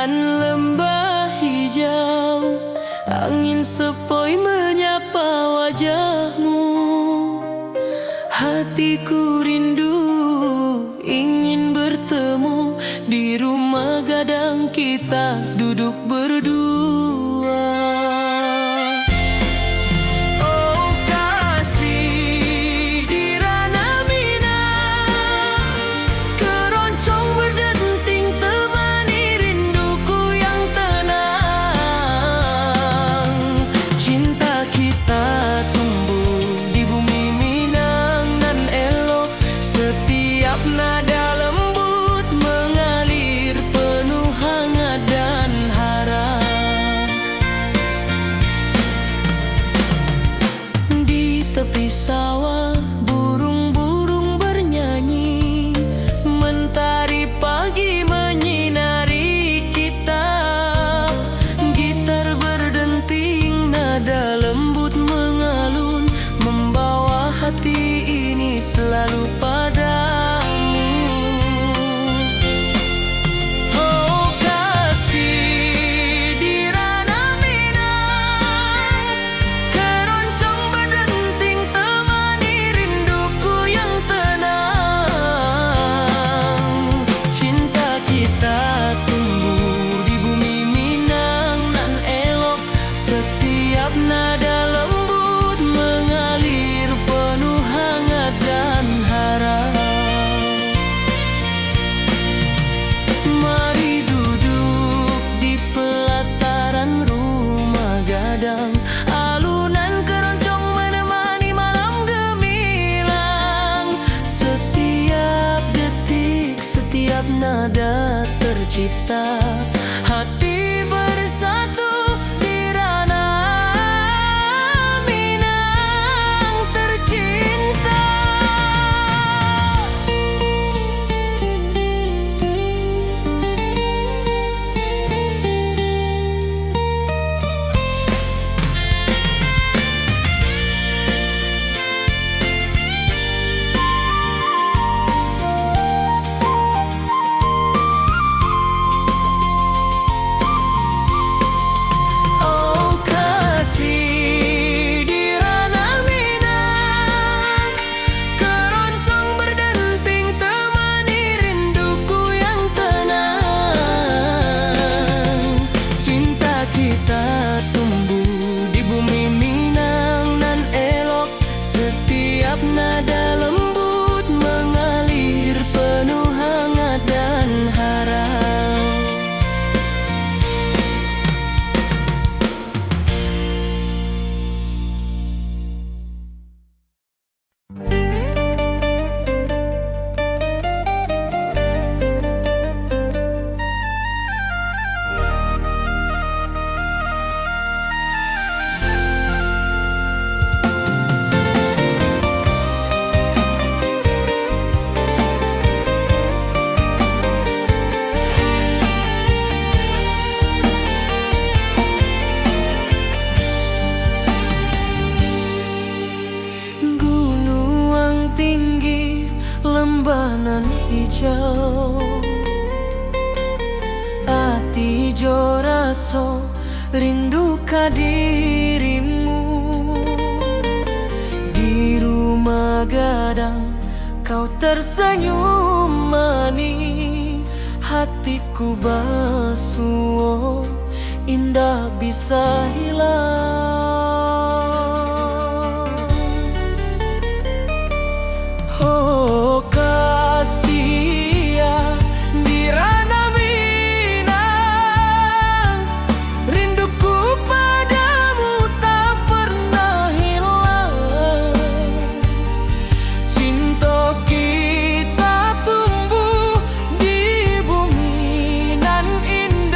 Bagaikan lembah hijau, angin sepoi menyapa wajahmu. Hatiku rindu ingin bertemu di rumah gadang kita duduk berdua. Oh kasih di ranah Minang, keroncong berdenting temani rinduku yang tenang. Cinta kita tumbuh di bumi Minang nan elok, setiap nada lembut mengalir penuh hangat dan harap. Di tepi sawah burung-burung bernyanyi, mentari pagi menyinari kita. Gitar berdenting, nada lembut mengalun, membawa hati ini selalu padamu. Oh kasih di ranah Minang, keroncong berdenting temani rinduku yang tenang. Cinta kita tumbuh di bumi Minang nan elok, setiap nada lembut mengalir penuh hangat dan harap. Mari duduk di pelataran rumah gadang, alunan keroncong menemani malam gemilang. Setiap detik, setiap nada tercipta, hati bersatu di ranah Minang tercinta. Oh kasih di ranah Minang, keroncong berdenting temani rinduku yang tenang. Cinta kita tumbuh di bumi Minang nan elok, setiap nada lembut mengalir penuh hangat dan harap. Gunung tinggi, lembah nan hijau, ati jo raso rindu ka dirimu. Di rumah gadang kau tersenyum manis, hatiku basuh indah bisa hilang. Oh kasih ya di ranah Minang, rinduku padamu tak pernah hilang. Cinta kita tumbuh di bumi nan indah.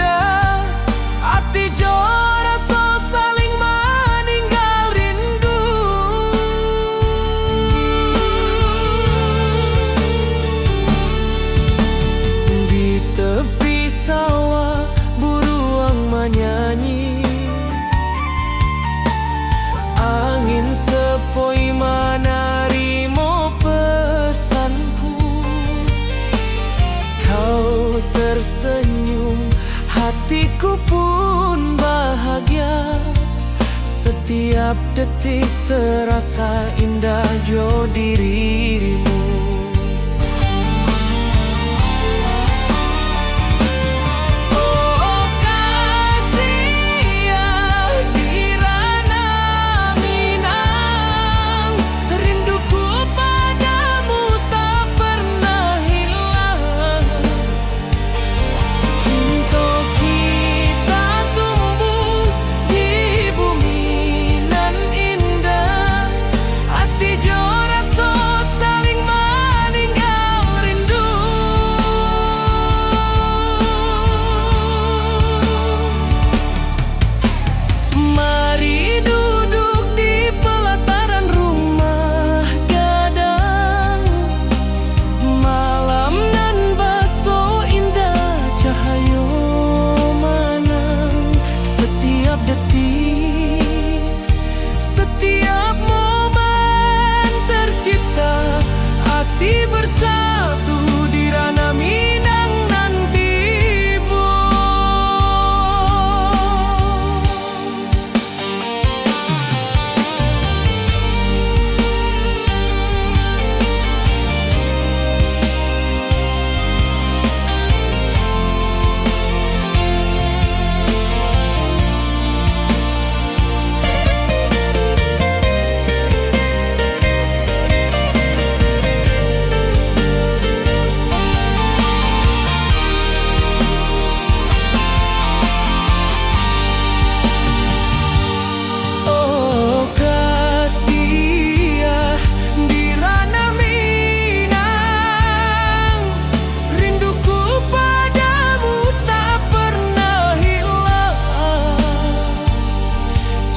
hatiku pun bahagia. Setiap detik terasa indah jo dirimu. Oh kasih ya di ranah Minang, rinduku padamu tak pernah hilang. Cinta kita tumbuh di bumi nan indah, hati jo rasa saling meninggal rindu. Mari duduk di pelataran rumah gadang, malam nan baso indah cahaya manang. Setiap detik, setiap momen tercipta, hati bersatu di ranah Minang nan tiba. Oh kasih ya di ranah Minang, rinduku padamu tak pernah hilang.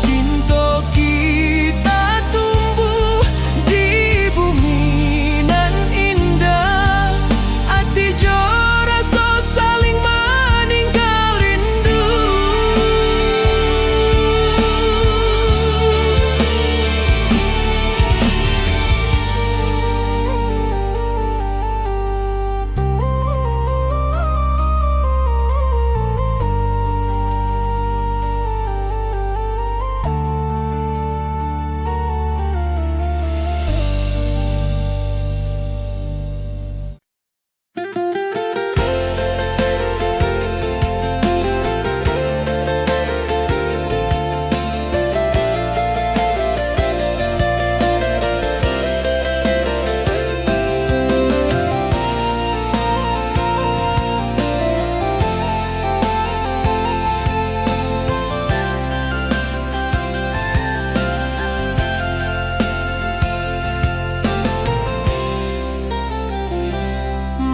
Cinta kita tumbuh di bumi nan indah, hati jo rasa saling meninggal rindu.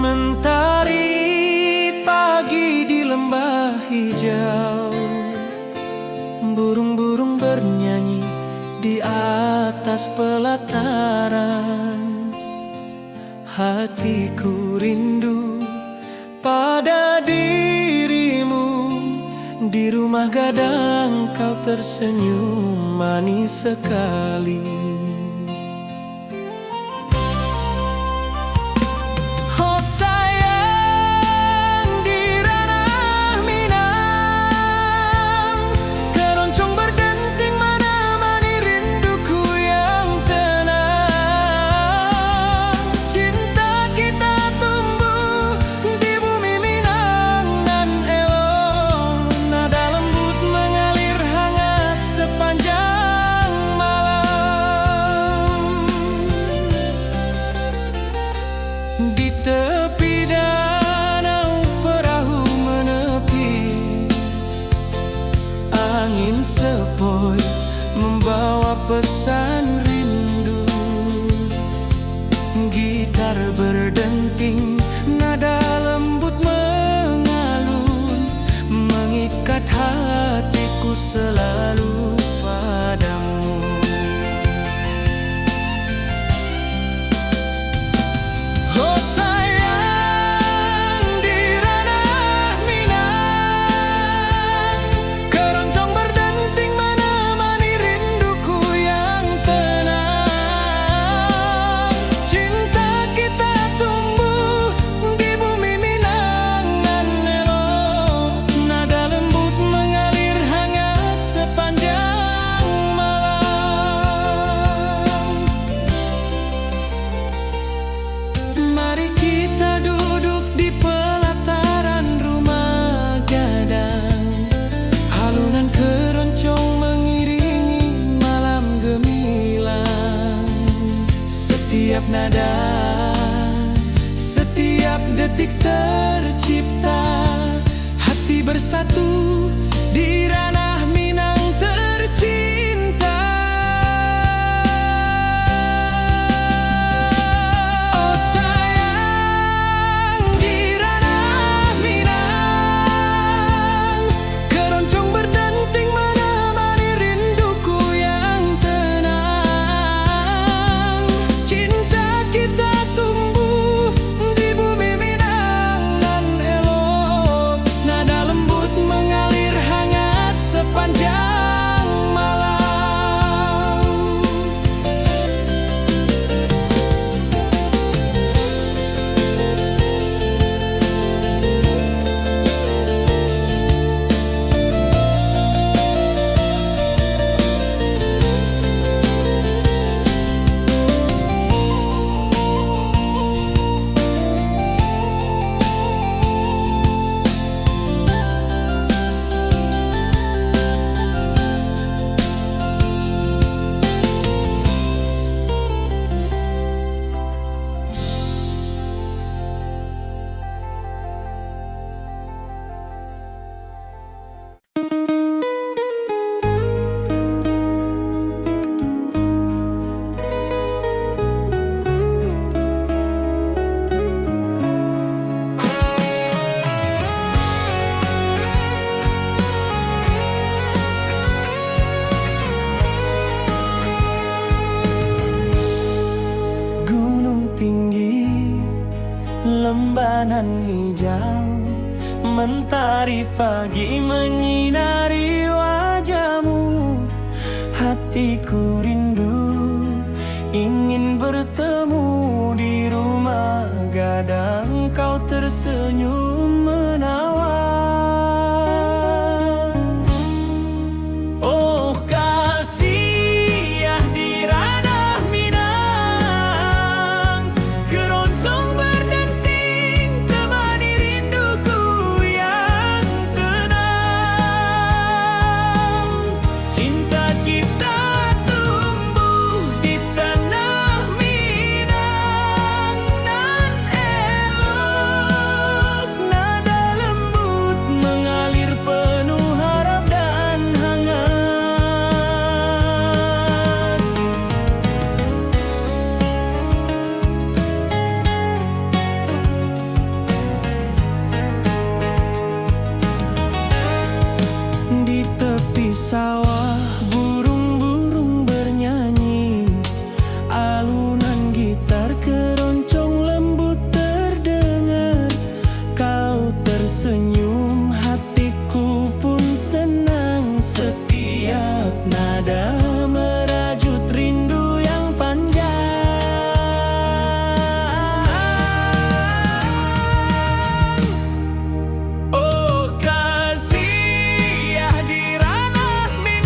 Mentari pagi di lembah hijau, burung-burung bernyanyi di atas pelataran. Hatiku rindu pada dirimu, di rumah gadang kau tersenyum manis sekali. Oh sayang di ranah Minang, keroncong berdenting menemani rinduku yang tenang. Cinta kita tumbuh di bumi Minang nan elok, nada lembut mengalir hangat sepanjang malam. Di tepi danau perahu menepi, angin sepoi membawa pesan rindu. Gitar berdenting, nada lembut mengalun, mengikat hatiku selalu padamu. Oh sayang di ranah Minang, keroncong berdenting menemani rinduku yang tenang. Cinta kita tumbuh di bumi Minang nan elok, nada lembut sepanjang malam. Lembanan hijau, mentari pagi menyinari wajahmu. Hatiku rindu ingin bertemu di rumah gadang, kau tersenyum menawan. Oh kasih ya di ranah Minang, keroncong berdenting temani rinduku yang tenang. Cinta kita tumbuh di tanah Minang, nan elok nada lembut mengalir penuh harap dan hangat. Di tepi sawah burung-burung bernyanyi, alunan gitar keroncong lembut terdengar. Kau tersenyum, hatiku pun senang. Setiap nada merajut rindu yang panjang. Oh kasih ya di ranah Minang,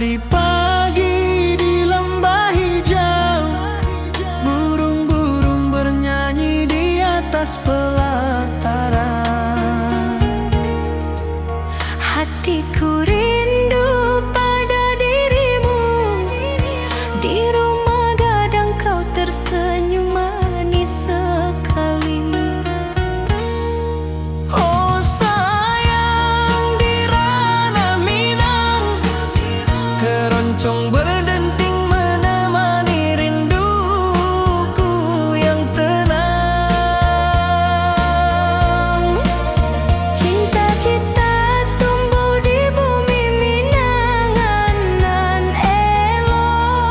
Hari pagi di lembah hijau, burung-burung bernyanyi di atas pelataran. Hatiku rindu pada dirimu, di rumah gadang kau tersenyum manis sekali. Oh sayang, di ranah Minang, keroncong berdenting menemani rinduku yang tenang. Cinta kita tumbuh di bumi Minangan nan elok.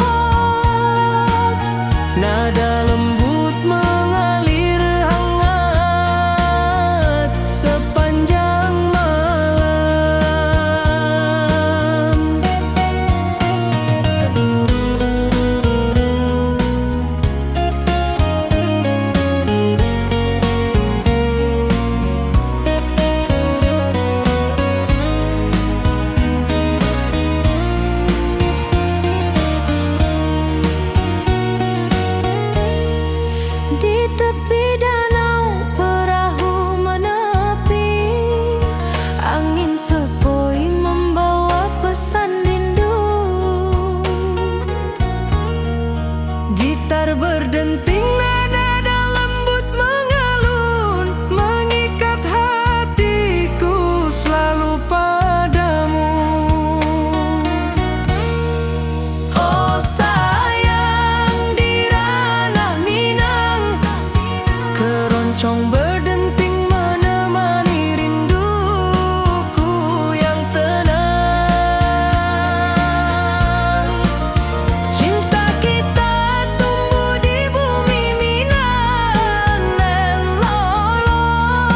Nada lembut mengalir hangat sepanjang malam. Di tepi danau perahu menepi, angin sepoi membawa pesan rindu. Gitar berdenting, nada lembut mengalun, mengikat hatiku selalu padamu. Oh sayang, di ranah Minang, keroncong berdenting menemani rinduku yang tenang. Cinta kita tumbuh di bumi Minang nan lolong.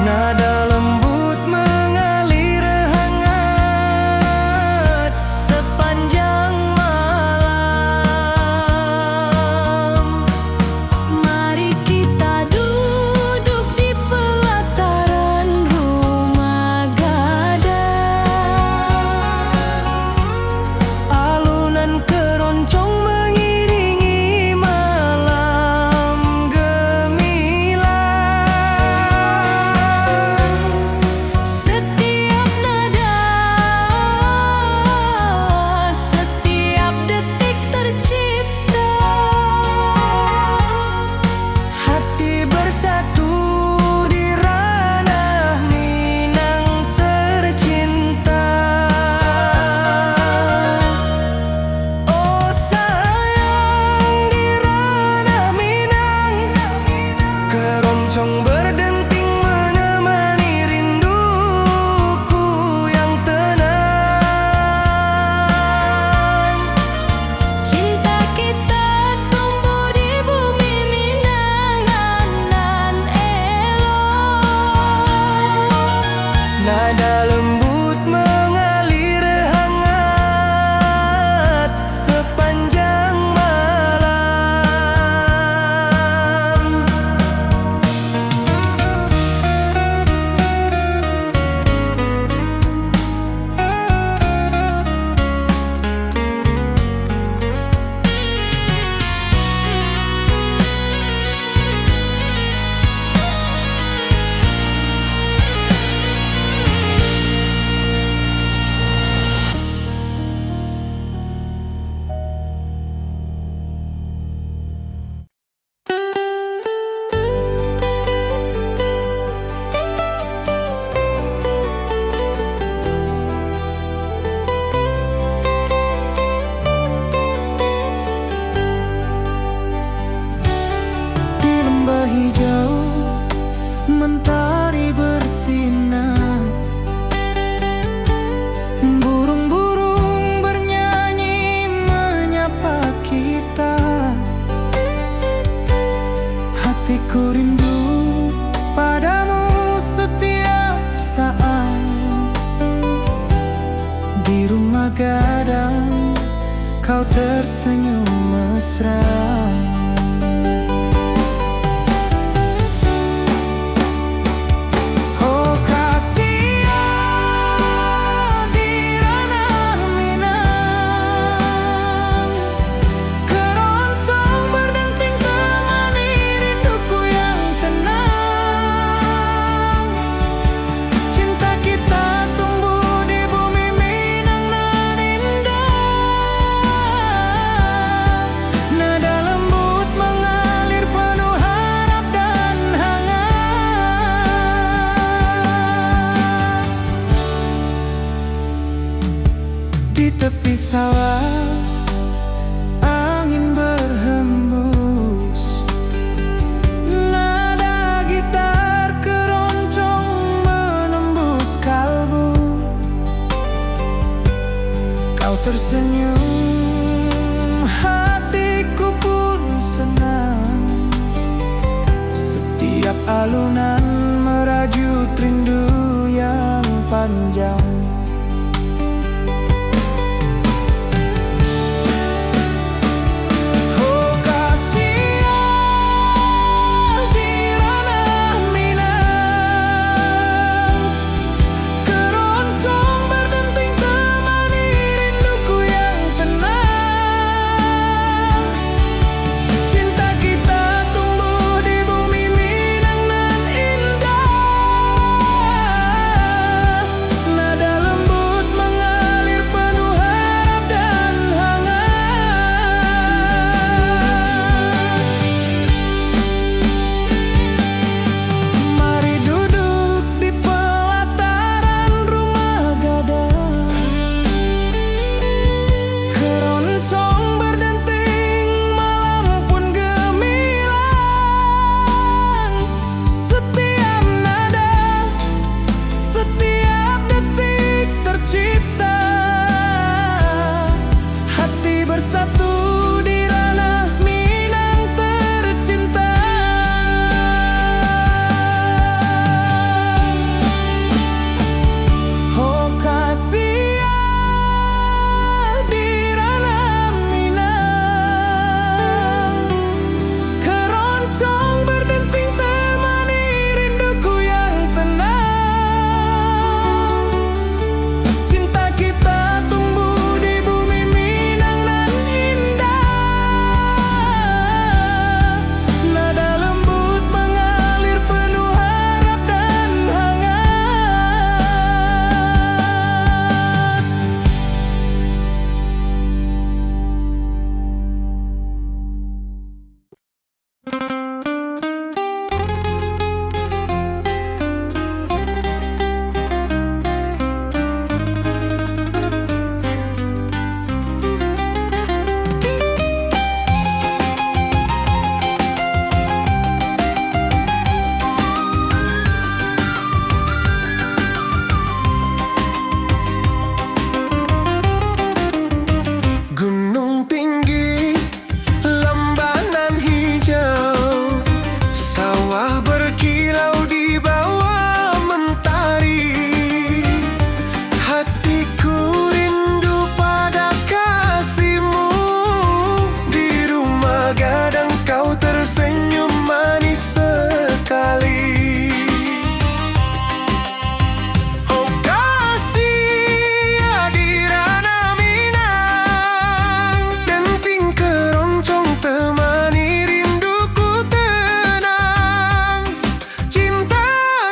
Nada lembut mengalir hangat sepanjang malam. Mari kita duduk di pelataran rumah gadang. Alunan keroncong mengiringi malam gemilang. Setiap nada, setiap detik tercipta. Hati bersatu di ranah Minang tercinta. Oh sayang, di ranah Minang, keroncong berdenting menemani rinduku yang tenang. Cinta kita tumbuh di bumi Minangan nan elok. Nada lembut mengalir hangat sepanjang malam. Di lembah hijau, mentari bersinar, burung-burung bernyanyi menyapa kita. Hatiku rindu padamu setiap saat. Di rumah gadang kau tersenyum mesra. Oh kasihan, di panjang. Oh kasih di ranah Minang, keroncong berdenting temani rinduku yang tenang. Cinta kita tumbuh di bumi Minang nan indah. Nada lembut mengalir penuh harap dan hangat. Mari duduk di pelataran rumah gadang, keroncong berdenting malam pun gemilang. Setiap nada, setiap detik tercipta, hati bersatu di ranah Minang tercinta. Oh kasih di ranah Minang, keroncong berdenting temani rinduku yang tenang. Cinta kita tumbuh di bumi Minang nan indah. Nada lembut mengalir penuh harap dan hangat. Gunung tinggi, lembanan hijau, sawah berkilau di bawah mentari. Hatiku rindu pada kasihmu, di rumah gadang kau tersenyum manis sekali. Oh kasih di ranah Minang, denting keroncong temani rinduku tenang. Cinta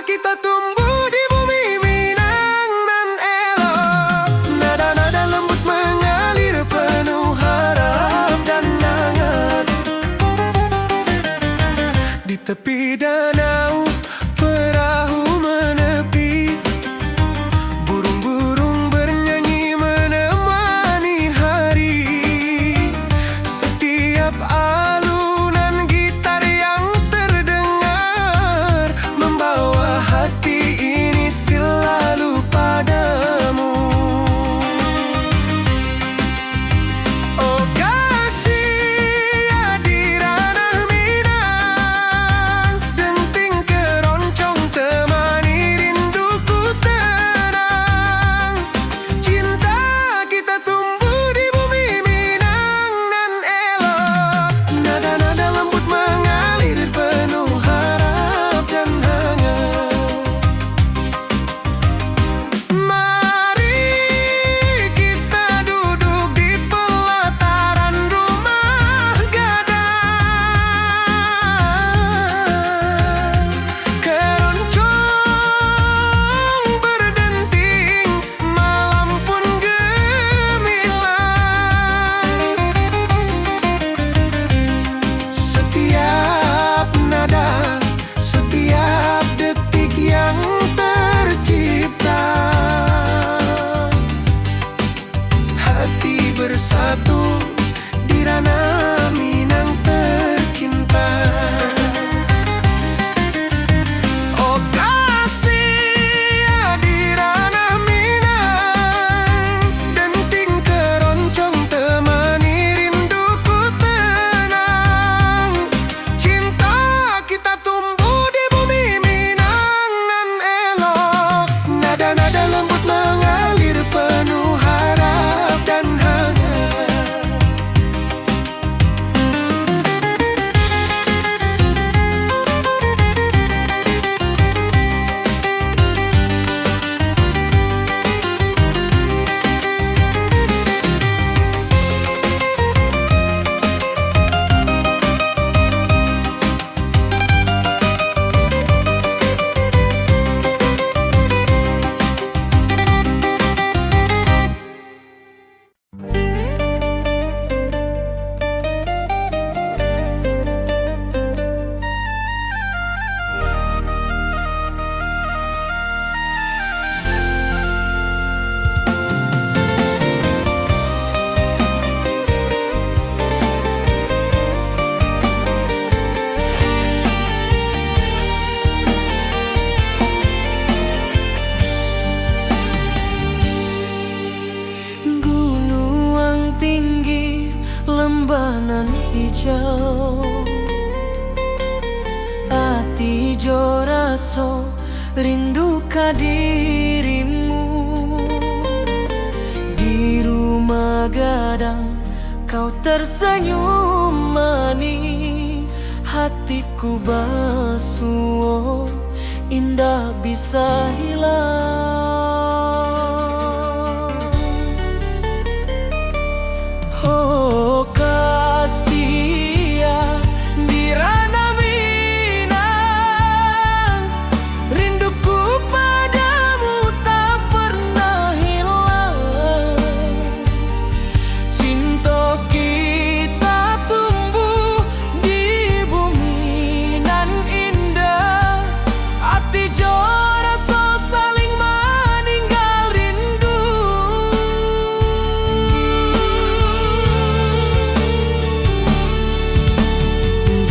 kita tumbuh di bumi Minang nan elok. Nada-nada lembut mengalir penuh harap dan hangat. Di tepi danau perahu menepi, burung-burung bernyanyi menemani hari. Setiap alunan gitar yang terdengar membawa hati ini selalu padamu. Oh kasih di ranah Minang, denting jauh. Ati jo raso rindu ka dirimu. Di rumah gadang kau tersenyum manis, hatiku basuh indah bisa hilang. Oh kasih ya di ranah Minang, rinduku padamu tak pernah hilang. Cinta kita tumbuh di bumi nan indah, hati jo rasa saling meninggal rindu.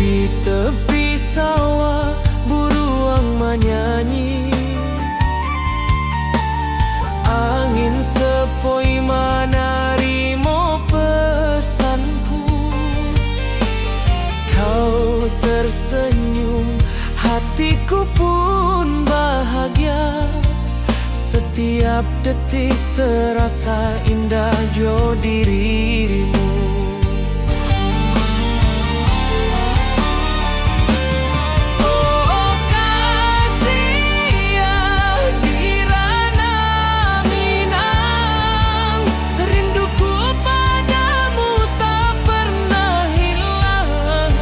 Di tepi sawah buruang menyanyi, angin sepoi menarimo pesanku. Kau tersenyum, hatiku pun bahagia. Setiap detik terasa indah jo dirimu. Oh kasih ya di ranah Minang, rinduku padamu tak pernah hilang.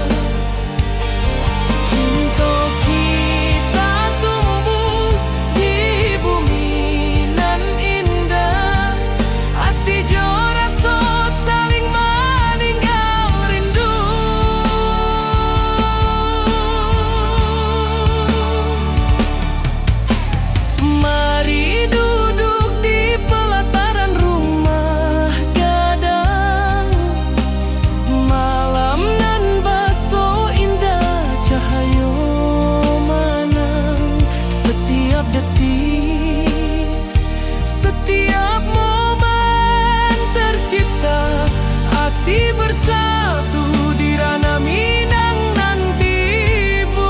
Cinta kita tumbuh di bumi nan indah, hati jo rasa saling meninggal rindu. Mari duduk di pelataran rumah gadang, malam nan baso indah cahaya manang. Setiap detik, setiap momen tercipta, hati bersatu di ranah Minang nanti bu.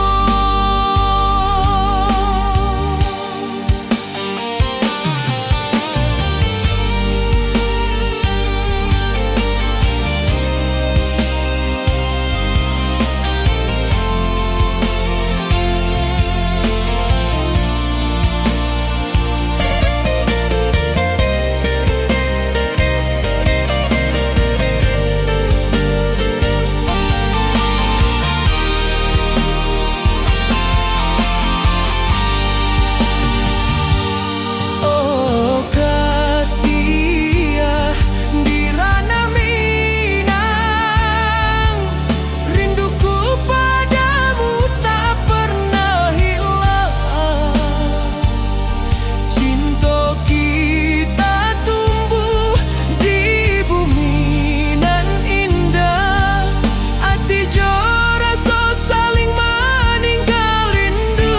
Oh kasih ya di ranah Minang, rinduku padamu tak pernah hilang. Cinta kita tumbuh di bumi nan indah, hati jo rasa saling meninggal rindu.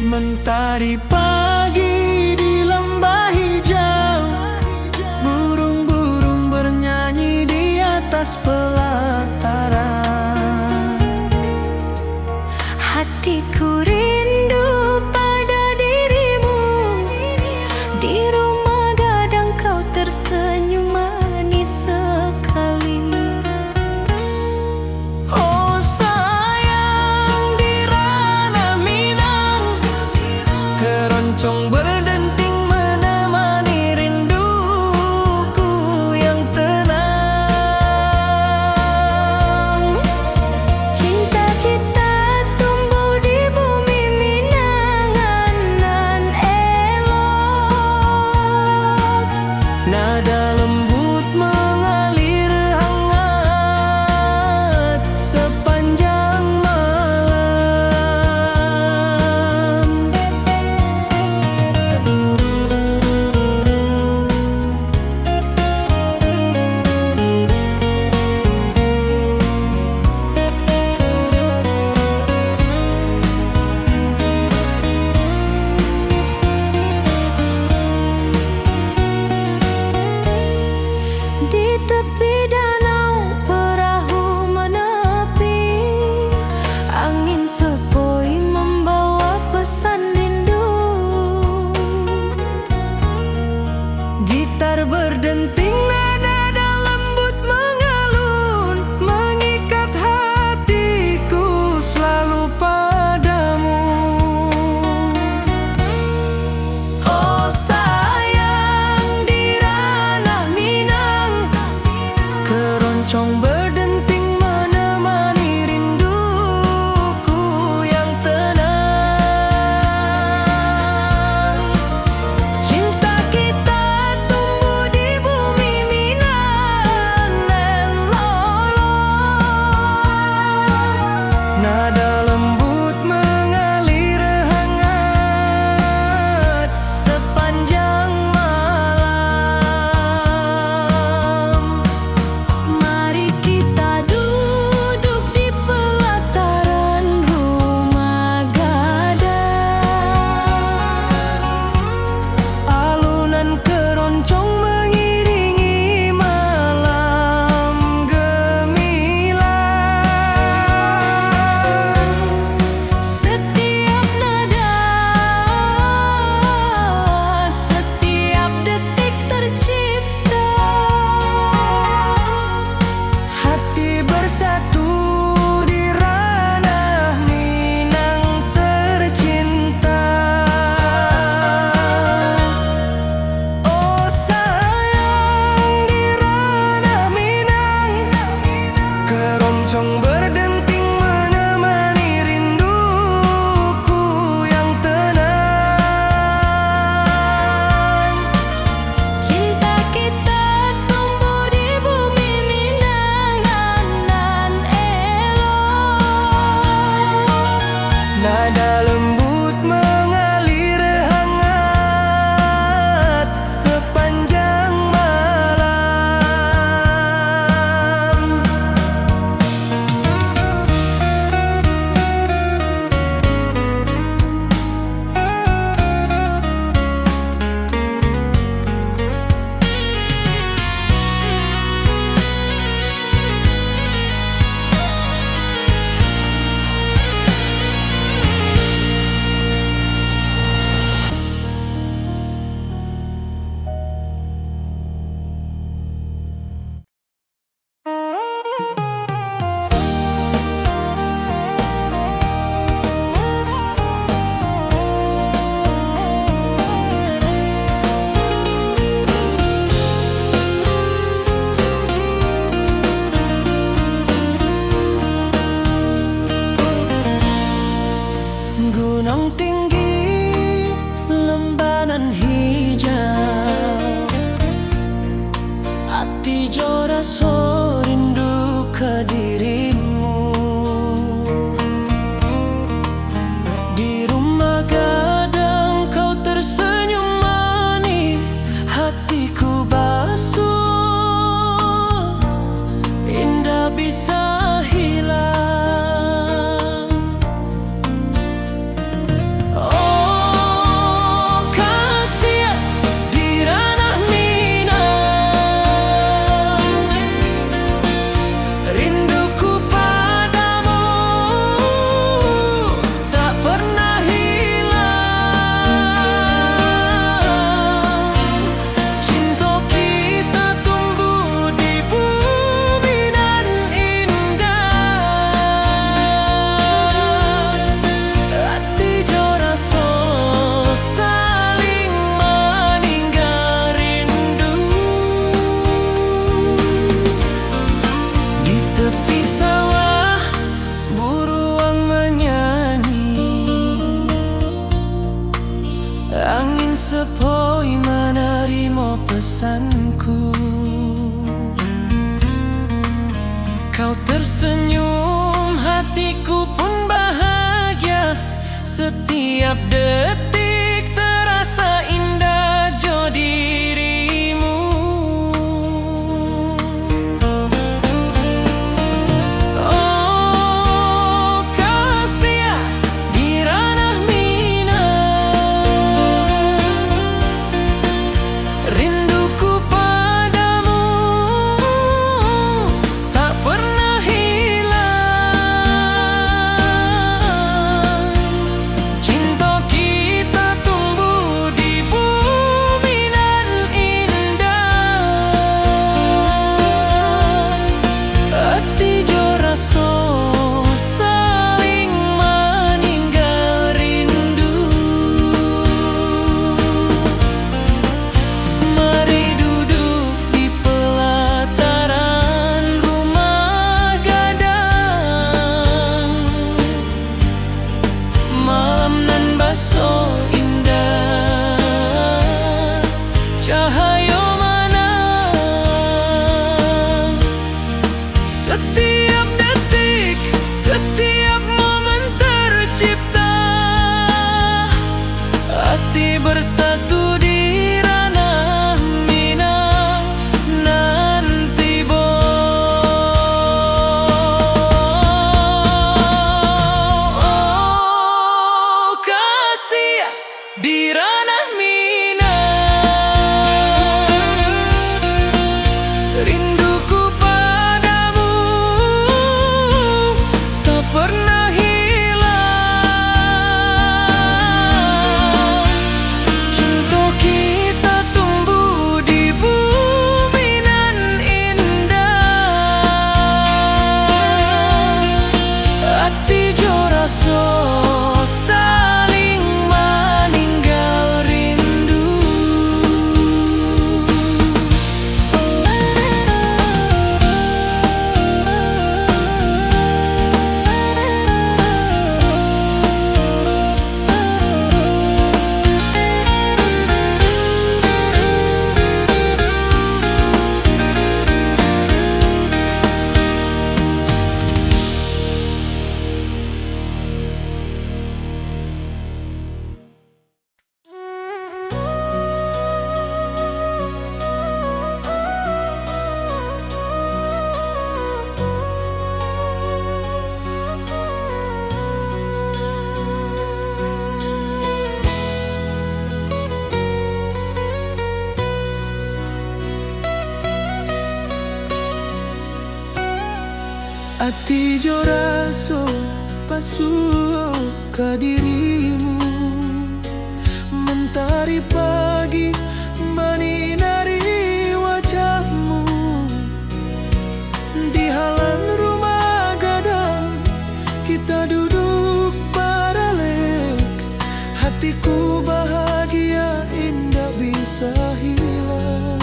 Mentari pagi di lembah hijau, burung-burung bernyanyi di atas pelataran. Hatiku rindu pada dirimu. Di rumah gadang kau tersenyum manis sekali. Oh sayang di ranah Minang, keroncong berdenting menemani rinduku yang tenang. bosanku. Kau tersenyum, hatiku pun bahagia. Setiap detik terasa indah jo dirimu. Oh kasih di ranah Minang, rinduku padamu tak pernah hilang. Cinta kita tumbuh di bumi nan indah. Hati jo rasa saling meninggal rindu. Mari duduk di pelataran rumah gadang. Malam nan baso indah, cahaya mana. Setiap detik, setiap momen tercipta. Hati bersatu di ranah Minang. Nanti oh kasih di ranah Minang, rinduku padamu tak pernah hilang. Cinta kita tumbuh di bumi nan indah. Hati jo rasa saling meninggal rindu. Ati jo raso pasuh ka dirimu. Mentari pagi menyinari wajahmu. Di halaman rumah gadang kita duduk paralel. Hatiku bahagia indah bisa hilang.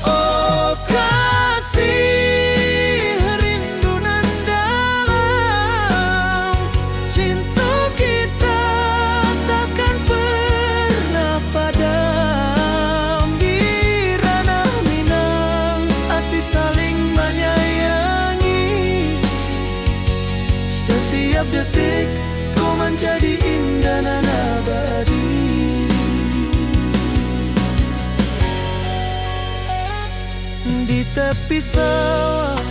Oh kasih rindu nan dalam. Cinta kita takkan pernah padam. Di ranah Minang hati saling menyayangi. Setiap detik kau menjadi indah nan abadi. Di tepi sawah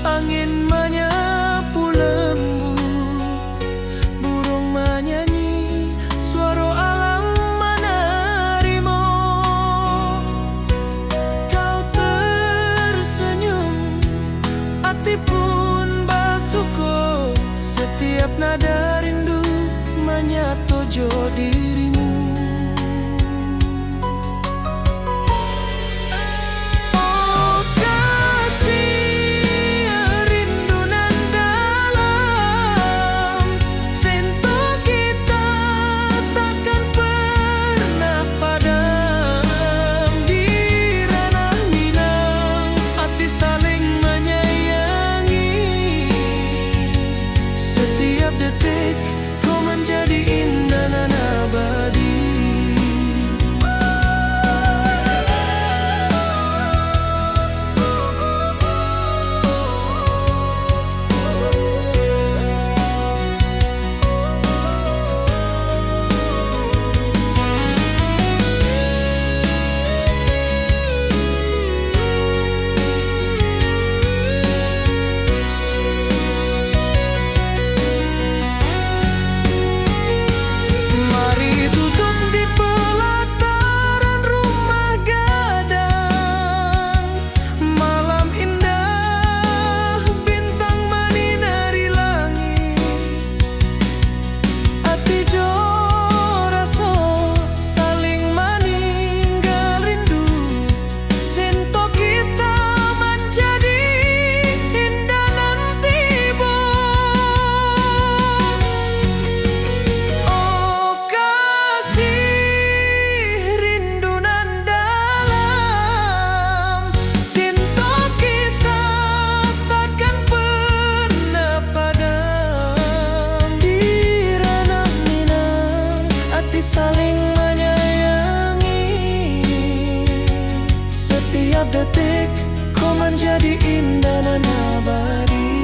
angin menyapu lembut. Burung menyanyi, suara alam menerima. Kau tersenyum, hati pun bersyukur. Setiap nada rindu menyatu jo dirimu. Setiap detik kau menjadi indah nan abadi. detik kau menjadi indah dan abadi.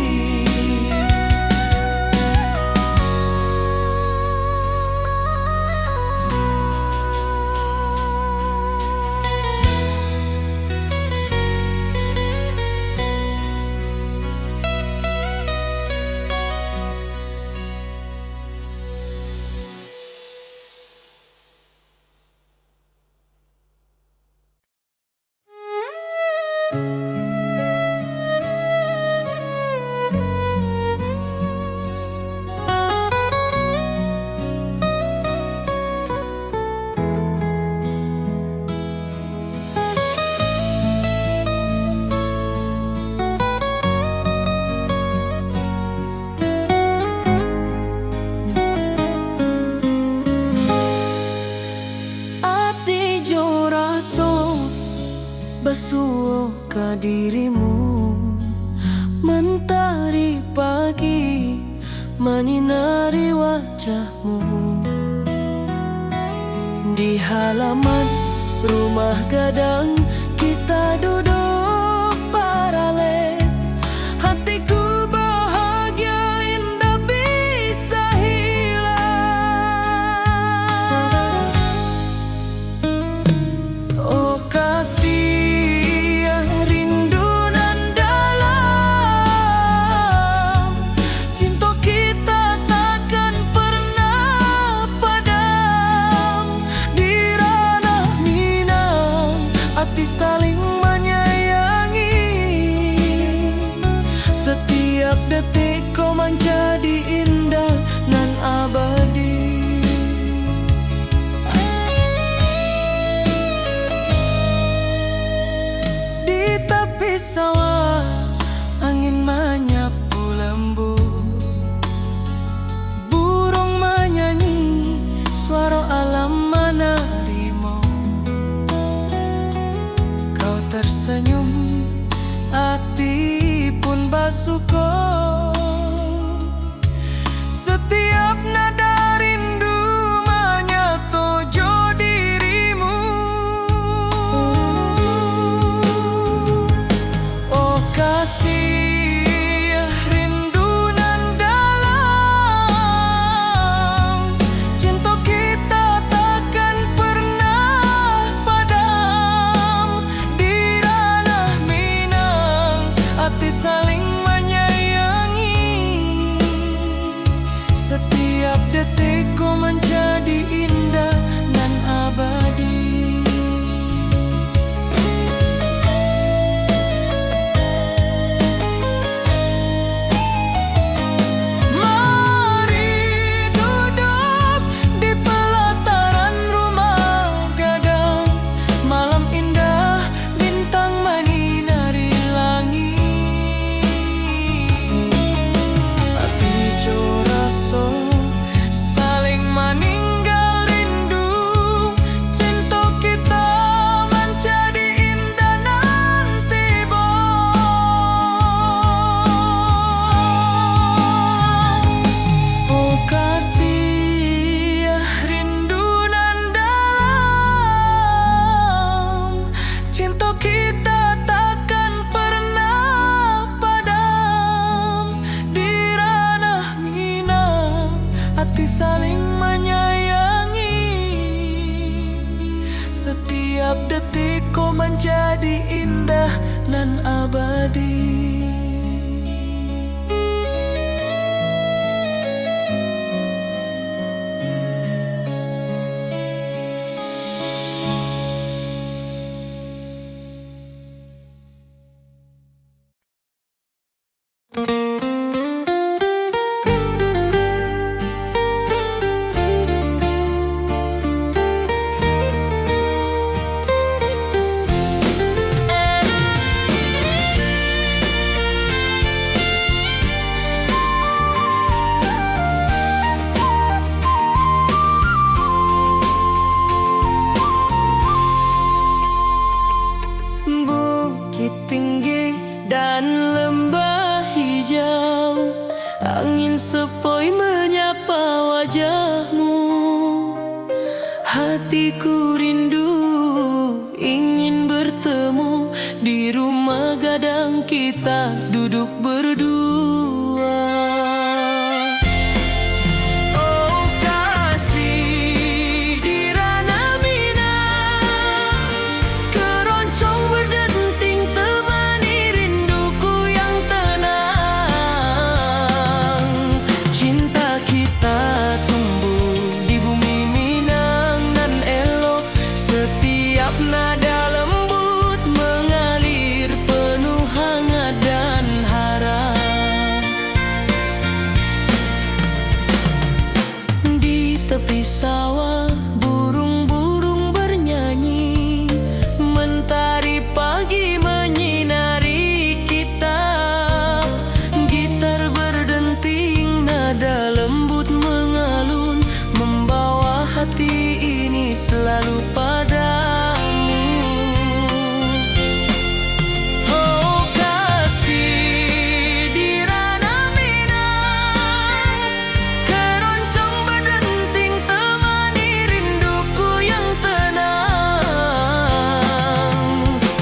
Ati jo raso basuh ke dirimu, mentari pagi menyinari wajahmu. Di halaman rumah gadang kita duduk paralel. Hatiku bahagia indah bisa hilang. Oh kasih rindu nan dalam, cinta kita takkan pernah padam. Di ranah Minang hati saling menyayangi, setiap detik kau menjadi indah nan abadi. Di tepi sawah angin menyapu lembut, burung menyanyi, suara alam menerimu. Kau tersenyum, hati pun basuh. Setiap nada rindu menyatu jo dirimu. Oh kasih rindu nan dalam, cinta kita takkan pernah padam. Di ranah Minang hati saling menyayangi, setiap detik kau menjadi indah dan abadi. Mari duduk di pelataran rumah gadang, malam indah bintang menyinari langit. Hati jo raso saling meninggal rindu, cinta kita menjadi indah nanti oh kasih rindu nan dalam, cinta kita takkan pernah padam. Di ranah Minang hati saling menyayangi, setiap detik kau menjadi indah nan abadi. Bukit tinggi dan lembah hijau, angin sepoi menyapa wajahmu. Hatiku rindu ingin bertemu di rumah gadang kita duduk berdua. Oh kasih di ranah Minang, keroncong berdenting temani rinduku yang tenang. Cinta kita tumbuh di bumi Minang nan elok, setiap nada lembut mengalir penuh hangat dan harap. Di tepi sawah burung-burung bernyanyi, mentari pagi menyinari kita. Gitar berdenting, nada lembut mengalun, membawa hati ini selalu padamu. Oh kasih di ranah Minang, keroncong berdenting temani rinduku yang tenang.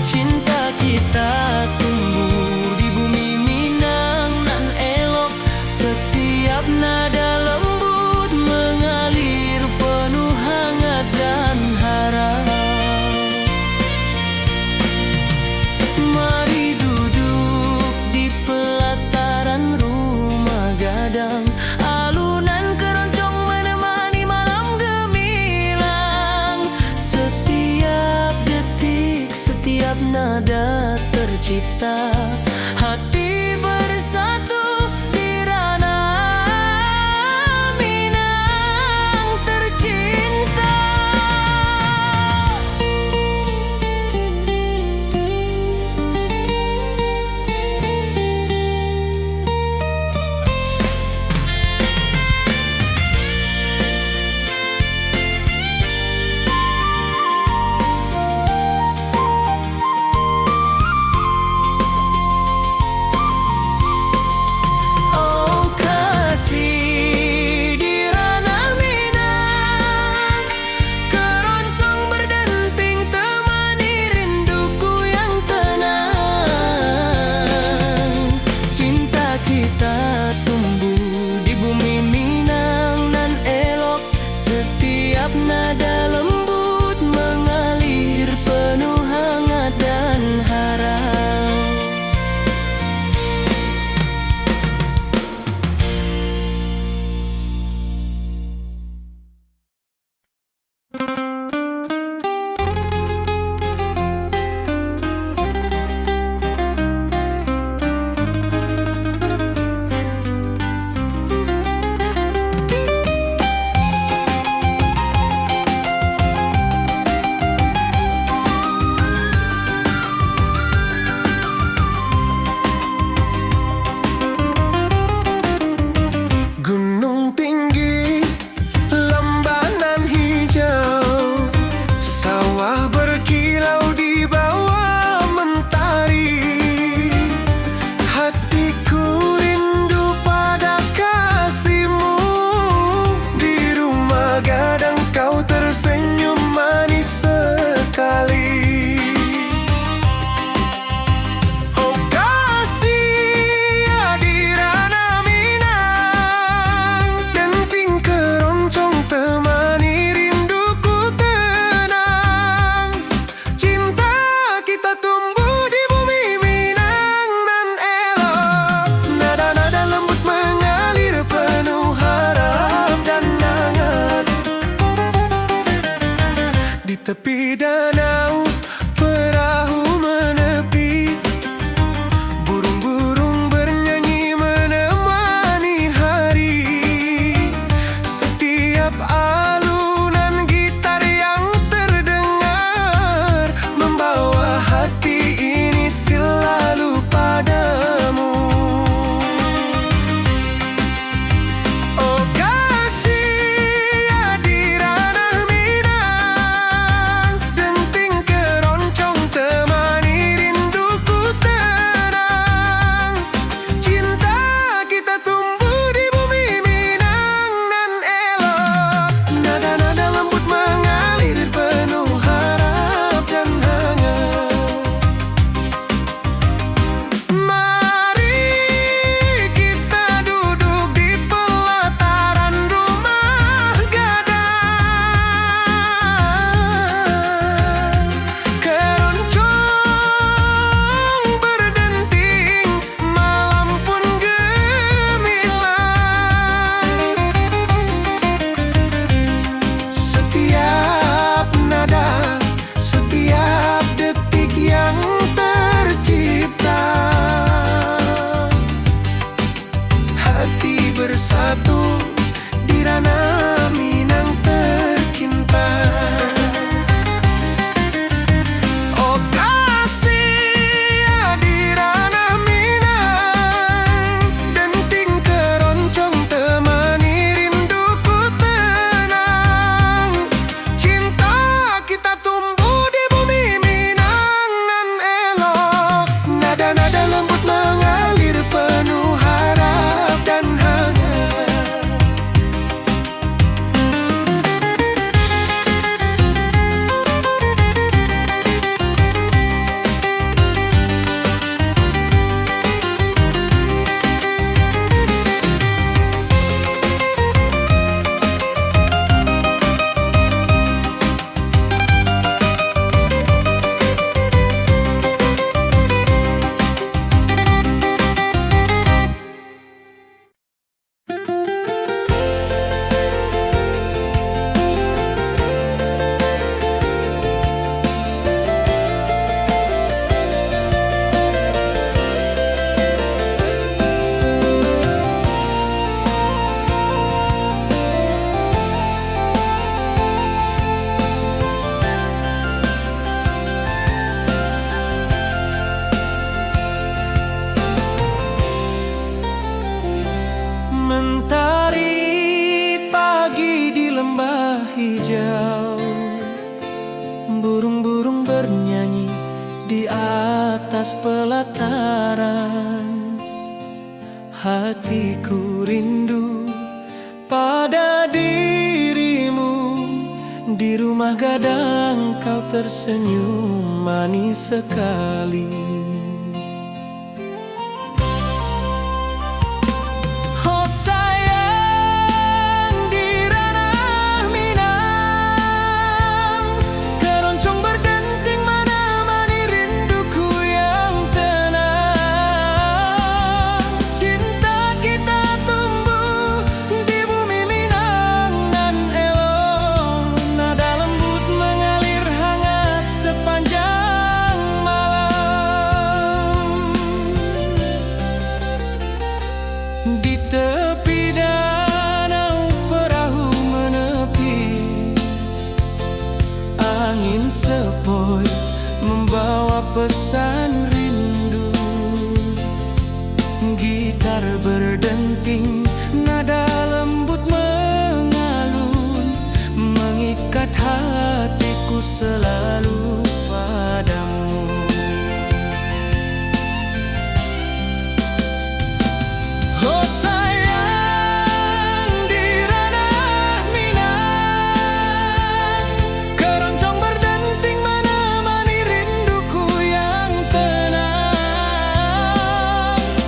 Cinta kita tumbuh di bumi Minang nan elok, setiap nada lembut mengalir penuh hangat dan harap. Mari duduk di pelataran rumah gadang, alunan keroncong menemani malam gemilang. Setiap detik, setiap nada tercipta, hati bersatu di ranah Minang tercinta. atas pelataran. Hatiku rindu pada dirimu. Di rumah gadang kau tersenyum manis sekali. Oh sayang, di ranah Minang, keroncong berdenting menemani rinduku yang tenang. Cinta kita tumbuh di bumi Minang nan elok. Nada lembut mengalir hangat sepanjang malam. Di tepi danau perahu menepi, angin sepoi membawa pesan rindu. Gitar berdenting, nada lembut mengalun, mengikat hatiku selalu padamu. Oh sayang, di ranah Minang, keroncong berdenting menemani rinduku yang tenang.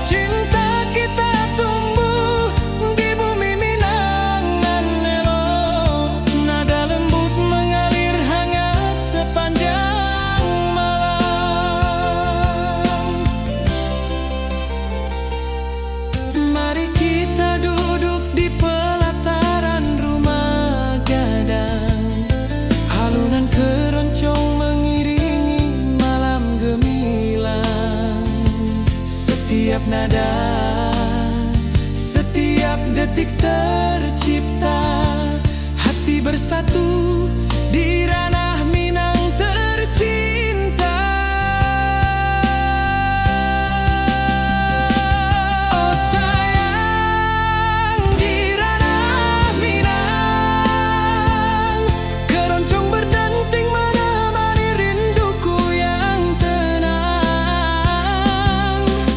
Cinta kita tumbuh di bumi Minang nan elok. Nada lembut mengalir hangat sepanjang malam. Mari kita duduk di pelataran rumah gadang. Alunan keroncong mengiringi malam gemilang. Setiap nada, setiap detik tercipta. Hati bersatu di ranah Minang tercinta. Oh sayang, di ranah Minang, keroncong berdenting menemani rinduku yang tenang.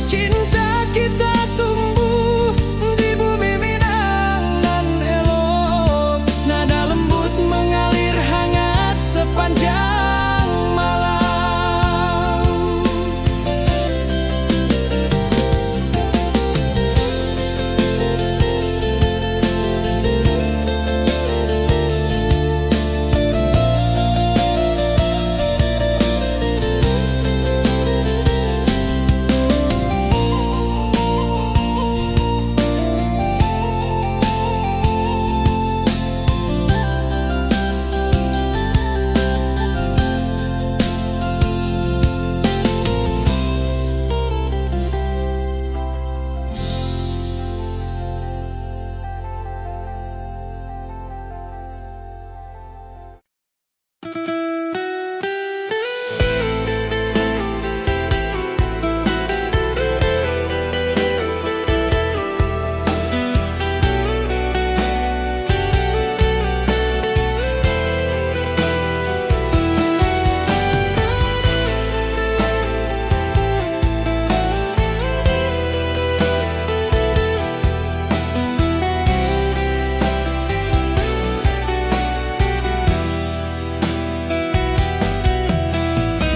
Cinta kita tumbuh di bumi Minang nan elok. Nada lembut mengalir hangat sepanjang malam.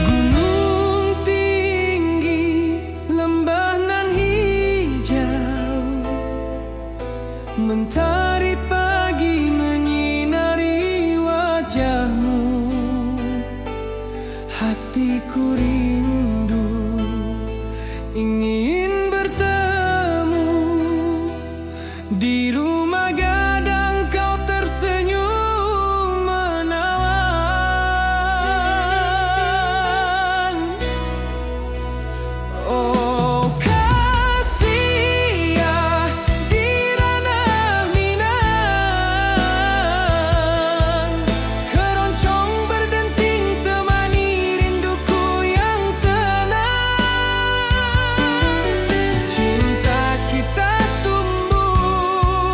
Gunung tinggi, lembah nan hijau, mentari pagi menyinari wajahmu. Hatiku rindu ingin bertemu. Di rumah gadang kau tersenyum menawan. Oh kasih ya, di ranah Minang, keroncong berdenting temani rinduku yang tenang. Cinta kita tumbuh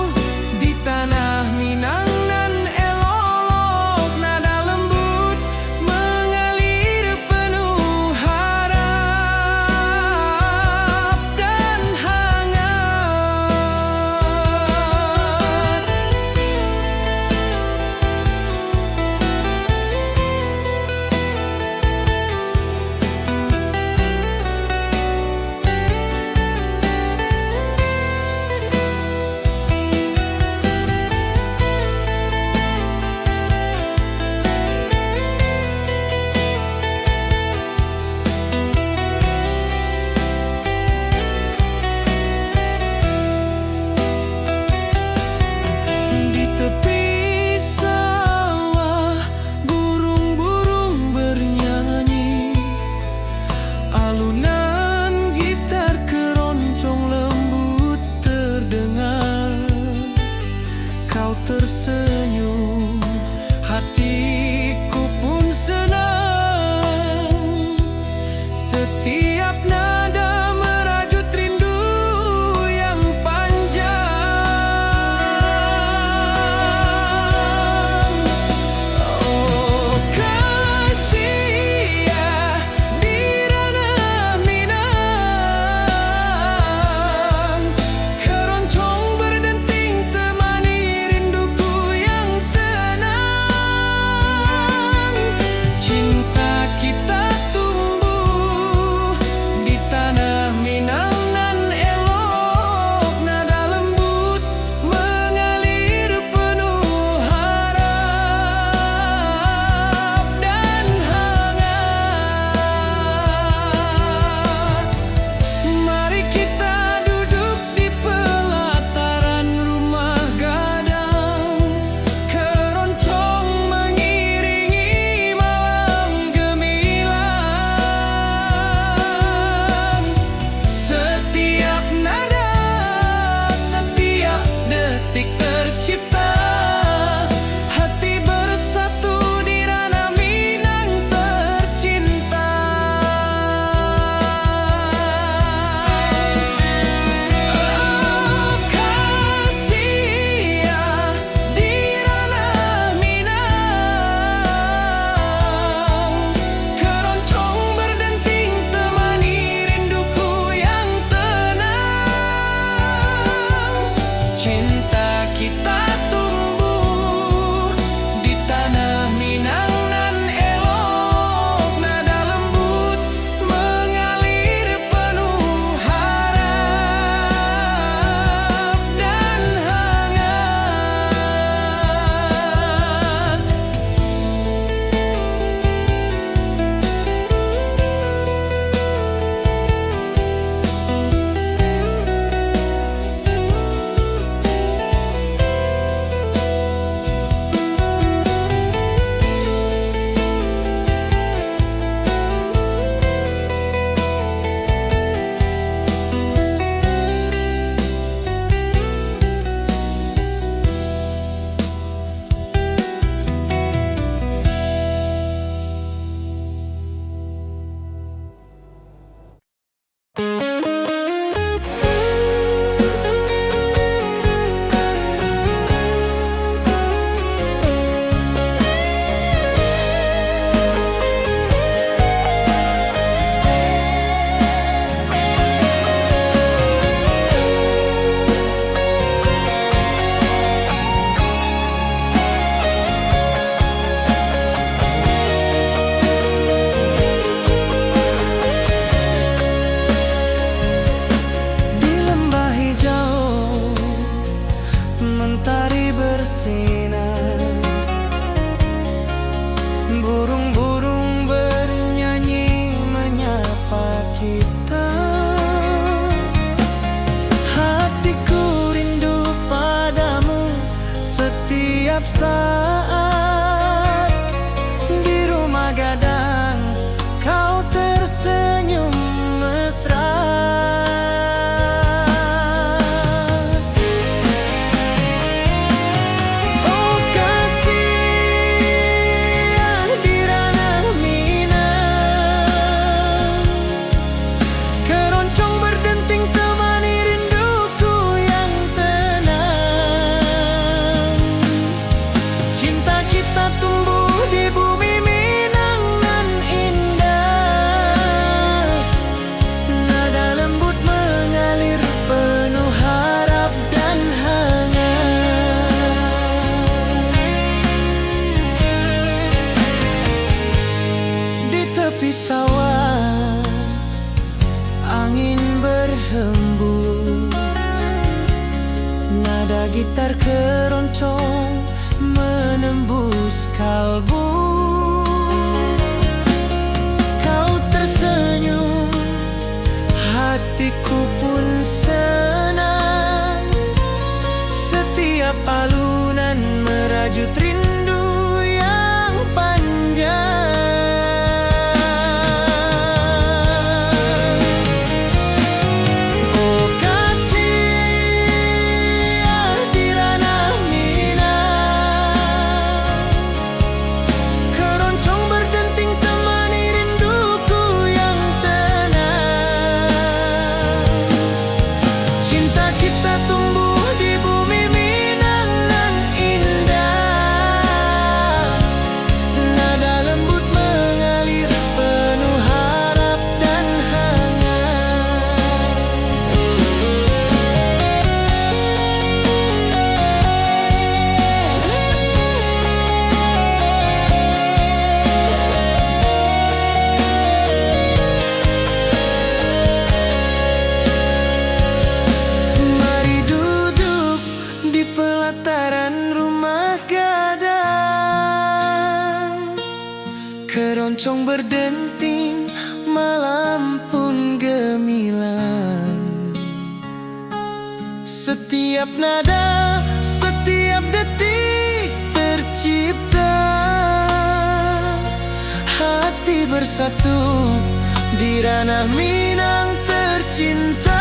saat di rumah gadang kau tersenyum mesra. Oh kasih di ranah Minang, keroncong berdenting temani rinduku yang tenang. Cinta kita tumbuh di bumi Minang nan indah, nada lembut mengalir penuh harap dan hangat. Di tepi sawah angin berhembus, nada gitar keroncong menembus kalbu. Kau tersenyum, hatiku pun senang. Setiap alunan merajut rindu yang panjang. Oh kasih di ranah Minang, keroncong berdenting temani rinduku yang tenang. Cinta kita tumbuh di bumi Minang nan indah, nada lembut mengalir penuh harap dan hangat. Mari duduk di pelataran rumah gadang, keroncong berdenting, malam pun gemilang. Setiap nada, setiap detik tercipta, hati bersatu di ranah Minang tercinta.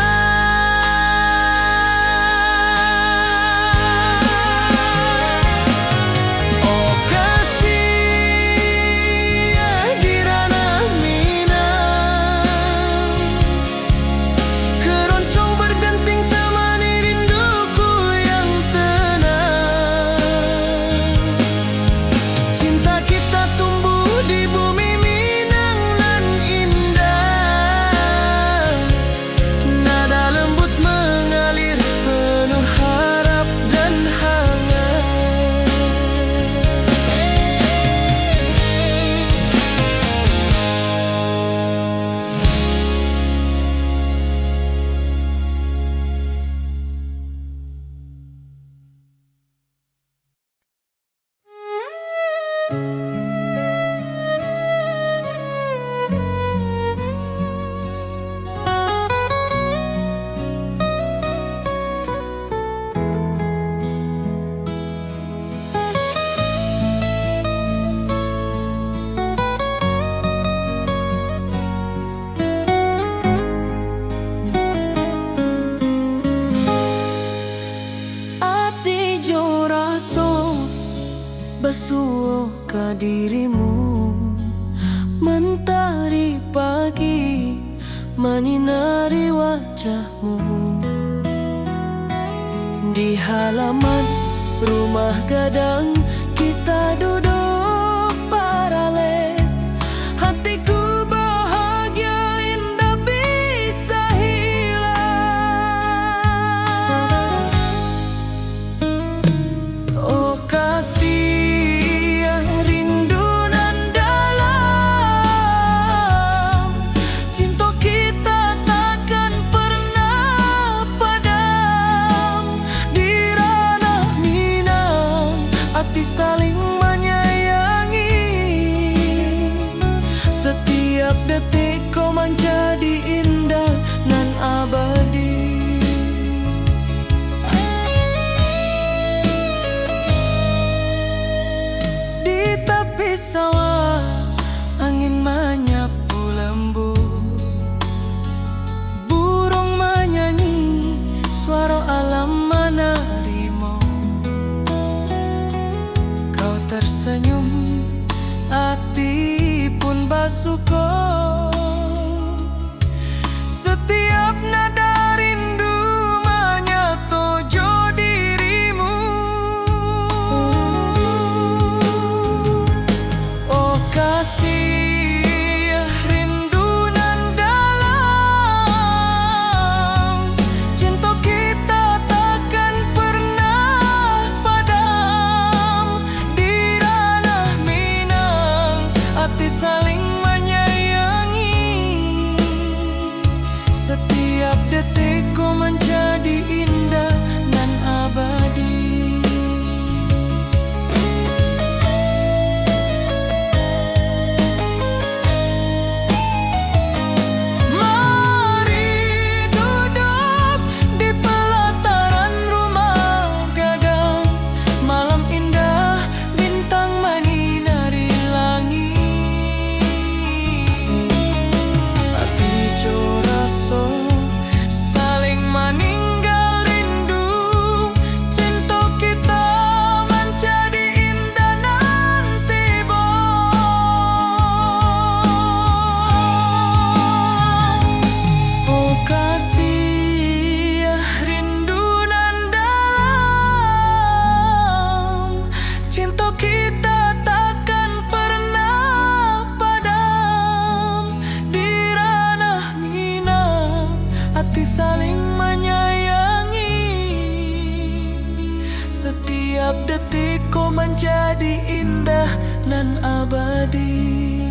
Oh kasih di ranah Minang, keroncong berdenting temani rinduku yang tenang. Cinta kita tumbuh di bumi Minang nan indah, nada lembut mengalir penuh harap dan hangat. Ati jo raso besuo ka dirimu, mentari pagi menyinari wajahmu. Di halaman rumah gadang kita duduk paralel, hatiku bahagia indah bisa hilang. Oh kasih rindu nan dalam, cinta kita takkan pernah padam. Di ranah Minang hati saling menyayangi, suka. Setiap nada rindu menyatu dirimu. Oh kasih rindu nan dalam, cinta kita takkan pernah padam. Di ranah Minang hati saling menyayangi. Setiap detikku menjadi indah dan abadi. Mari duduk di pelataran rumah gadang. Malam indah, bintang menyinari langit. Hati coraso saling meninggal rindu. Cinta kita menjadi indah nanti oh kasih rindu nan dalam, cinta kita takkan pernah padam. Di ranah Minang hati saling menyayangi. Setiap detikku menjadi indah dan abadi.